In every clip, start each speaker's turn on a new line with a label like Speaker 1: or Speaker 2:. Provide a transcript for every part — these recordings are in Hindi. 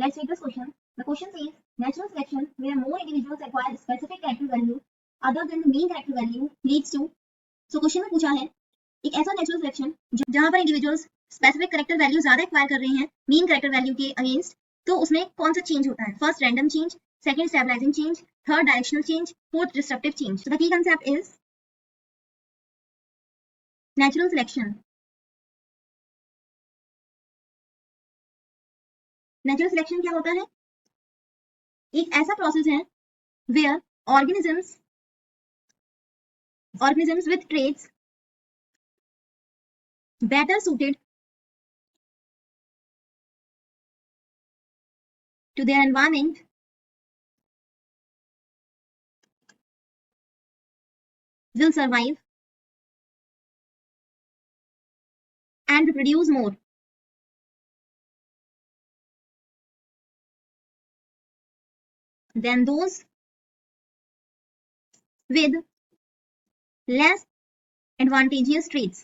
Speaker 1: Let's read this question. The question says natural selection where more individuals acquire specific character value other than the mean character value leads to. So question में पूछा है एक ऐसा नेचुरल सिलेक्शन जहां पर इंडिविजुअल्स स्पेसिफिक कैरेक्टर वैल्यू ज्यादा एक्वायर कर रहे हैं मीन कैरेक्टर वैल्यू के अगेंस्ट, तो उसमें कौन सा चेंज होता है? First random change, second stabilizing change, third directional change, fourth destructive change. So the key concept is natural selection. Natural selection क्या होता है? एक ऐसा प्रोसेस है where organisms with traits better suited to their environment will survive and reproduce more than those with less advantageous traits.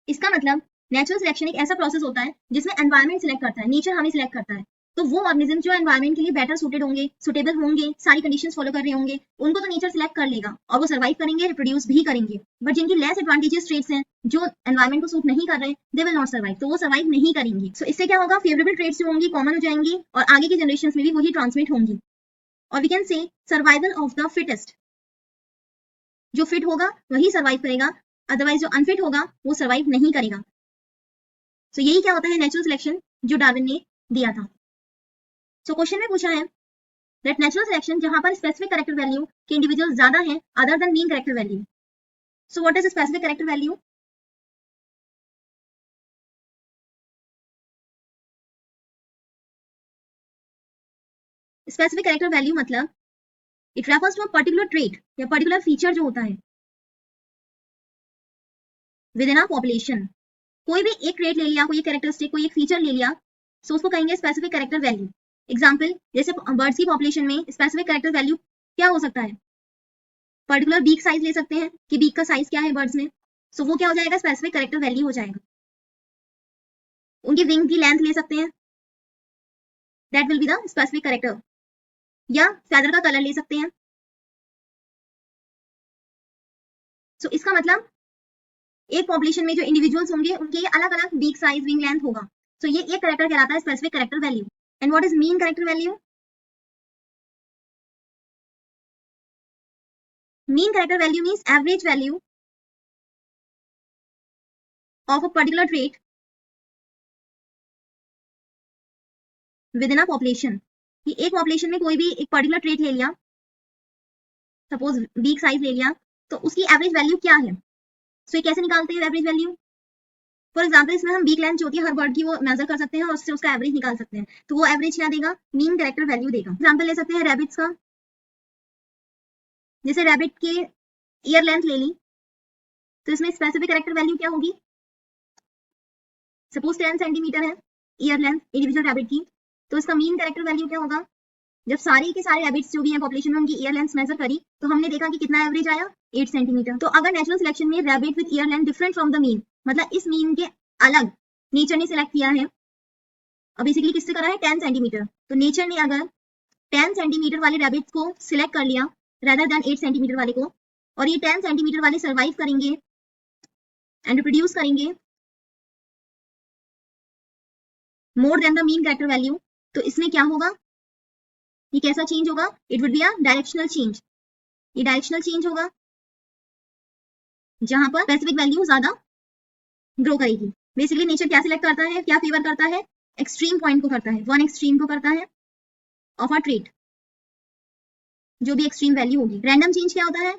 Speaker 1: इसका मतलब नेचुरल सिलेक्शन एक ऐसा प्रोसेस होता है जिसमें एनवायरनमेंट सिलेक्ट करता है, नेचर हमें सिलेक्ट करता है. तो वो ऑर्गेनिज्म जो एनवायरनमेंट के लिए बेटर सूटेड होंगे, सुटेबल होंगे, सारी कंडीशंस फॉलो कर रहे होंगे, उनको तो नेचर सिलेक्ट कर लेगा और वो सर्वाइव करेंगे, रिप्रोड्यूस भी करेंगे. बट जिनकी लेस एडवांटेजेस ट्रेट्स हैं, जो एनवायरनमेंट को सूट नहीं कर रहे, दे विल नॉट सर्वाइव, तो वो सर्वाइव नहीं करेंगे. सो इससे क्या होगा? फेवरेबल ट्रेट्स जो होंगी कॉमन हो जाएंगी और आगे की जनरेशन में भी वही ट्रांसमिट होंगी. और we can say survival of the fittest. जो फिट होगा वही सर्वाइव करेगा, अदरवाइज जो अनफिट होगा वो सर्वाइव नहीं करेगा. सो यही क्या होता है नेचुरल सिलेक्शन जो डार्विन ने दिया था. सो क्वेश्चन में पूछा है दैट नेचुरल सिलेक्शन जहां पर स्पेसिफिक कैरेक्टर वैल्यू के इंडिविजुअल ज्यादा हैं other than mean character value. So what is specific character value? Specific character value मतलब it refers to a particular trait या पर्टिकुलर फीचर जो होता है विद इन अ पॉपुलेशन. कोई भी एक ट्रेट ले लिया, कोई एक कैरेक्टरिस्टिक, कोई एक फीचर ले लिया, सो उसको कहेंगे स्पेसिफिक कैरेक्टर वैल्यू. एग्जाम्पल जैसे बर्ड्स की पॉपुलेशन में स्पेसिफिक कैरेक्टर वैल्यू क्या हो सकता है? पर्टिकुलर बीक साइज ले सकते हैं कि बीक का साइज क्या है बर्ड्स में, सो वो क्या हो जाएगा? स्पेसिफिक कैरेक्टर वैल्यू हो जाएगा. उनकी विंग की लेंथ ले सकते हैं, that will be the specific character. या फेदर का कलर ले सकते हैं. सो इसका मतलब एक पॉपुलेशन में जो इंडिविजुअल्स होंगे उनके अलग अलग बीक साइज, विंग लेंथ होगा. सो ये एक कैरेक्टर कहलाता है specific character value. And what is mean character value? Mean character value means average value of a particular trait with in a population. कि एक पॉपुलेशन में कोई भी एक पर्टिकुलर ट्रेट ले लिया, सपोज बीक साइज ले लिया, तो उसकी एवरेज वैल्यू क्या है? सो ये कैसे निकालते हैं एवरेज वैल्यू? फॉर एग्जाम्पल इसमें हम बीक लेंथ जो होती है हर बर्ड की वो मेजर कर सकते हैं और उससे उसका एवरेज निकाल सकते हैं. तो वो एवरेज क्या देगा? मीन कैरेक्टर वैल्यू देगा. एग्जाम्पल ले सकते हैं रैबिट्स का. जैसे रैबिट के ईयर लेंथ ले ली, तो इसमें स्पेसिफिक कैरेक्टर वैल्यू क्या होगी? सपोज 10 सेंटीमीटर है ईयर लेंथ इंडिविजुअल रैबिट की, तो इसका मीन कैरेक्टर वैल्यू क्या होगा? जब सारे के सारे रैबिट्स जो भी हैं पॉपुलेशन में उनकी ईयर लेंथ मेजर करी, तो हमने देखा कि कितना एवरेज आया? 8 सेंटीमीटर. तो अगर नेचुरल सिलेक्शन में rabbit with year length different from the mean, मतलब इस मीन के अलग नेचर ने सिलेक्ट किया है, और बेसिकली किससे करा है? 10 सेंटीमीटर. तो नेचर ने अगर 10 सेंटीमीटर वाले रैबिट्स को सिलेक्ट कर लिया rather than 8 सेंटीमीटर वाले को, और ये 10 सेंटीमीटर वाले सर्वाइव करेंगे एंड रिप्रोड्यूस करेंगे more than the mean character value, तो इसमें क्या होगा? ये कैसा चेंज होगा? It would be a directional change. ये डायरेक्शनल चेंज होगा जहां पर स्पेसिफिक वैल्यू ज्यादा ग्रो करेगी. बेसिकली नेचर क्या सिलेक्ट करता है, क्या फेवर करता है? एक्सट्रीम पॉइंट को करता है, वन एक्सट्रीम को करता है ऑफ अ ट्रेट, जो भी एक्सट्रीम वैल्यू होगी. रैंडम चेंज क्या होता है?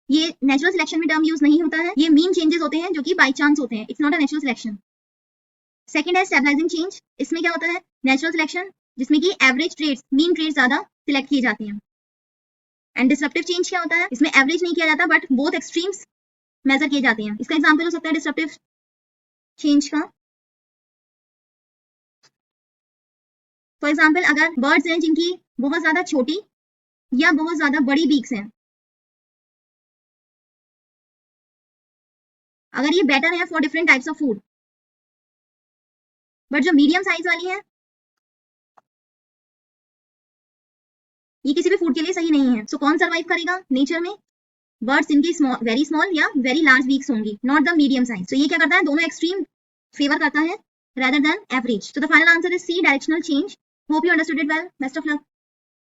Speaker 1: ये नेचुरल सिलेक्शन में टर्म यूज नहीं होता है. ये मीन चेंजेस होते हैं जो कि बाय चांस होते हैं. It's not a natural selection. Second है स्टेबलाइजिंग चेंज. इसमें क्या होता है? नेचुरल सिलेक्शन जिसमें कि एवरेज ट्रेड्स, मीन ट्रेड्स ज्यादा सिलेक्ट किए जाते हैं. एंड डिसरप्टिव चेंज क्या होता है? इसमें एवरेज नहीं किया जाता बट बोथ एक्सट्रीम्स मेजर किए जाते हैं. इसका एग्जांपल हो सकता है डिसरप्टिव चेंज का. फॉर एग्जांपल अगर बर्ड्स हैं जिनकी बहुत ज्यादा छोटी या बहुत ज्यादा बड़ी बीक्स हैं, अगर ये बेटर है for different types of food, but जो मीडियम साइज वाली है ये किसी भी फूड के लिए सही नहीं है। सो कौन सर्वाइव करेगा नेचर में? बर्ड्स इनकी वेरी स्मॉल या वेरी लार्ज वीक्स होंगी, नॉट द मीडियम साइज। तो ये क्या करता है, दोनों एक्सट्रीम फेवर करता है rather than average. So the final answer is C, directional change. Hope you understood it well. Best of luck.